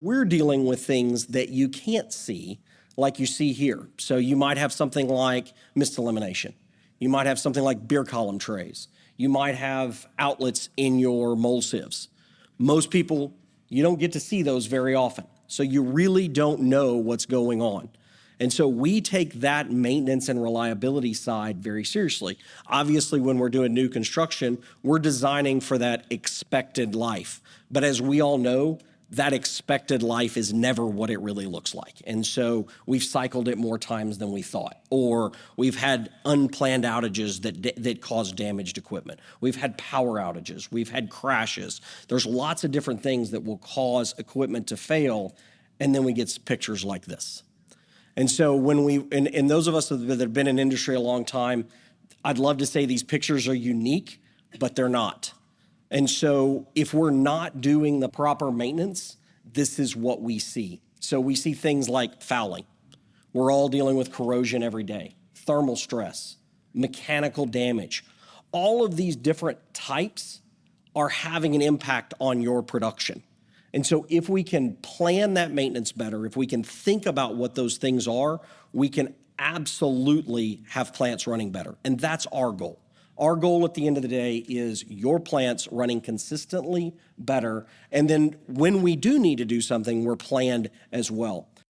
we're dealing with things that you can't see, like you see here. So you might have something like mist elimination. You might have something like beer column trays. You might have outlets in your mold sieves. Most people, you don't get to see those very often. So you really don't know what's going on. And so we take that maintenance and reliability side very seriously. Obviously, when we're doing new construction, we're designing for that expected life. But as we all know, that expected life is never what it really looks like. And so we've cycled it more times than we thought, or we've had unplanned outages that cause damaged equipment. We've had power outages, we've had crashes. There's lots of different things that will cause equipment to fail, and then we get pictures like this. And so when and those of us that have been in industry a long time, I'd love to say these pictures are unique, but they're not. And so if we're not doing the proper maintenance, this is what we see. So we see things like fouling. We're all dealing with corrosion every day, thermal stress, mechanical damage. All of these different types are having an impact on your production. And so if we can plan that maintenance better, if we can think about what those things are, we can absolutely have plants running better. And that's our goal. Our goal at the end of the day is your plants running consistently better. And then when we do need to do something, we're planned as well.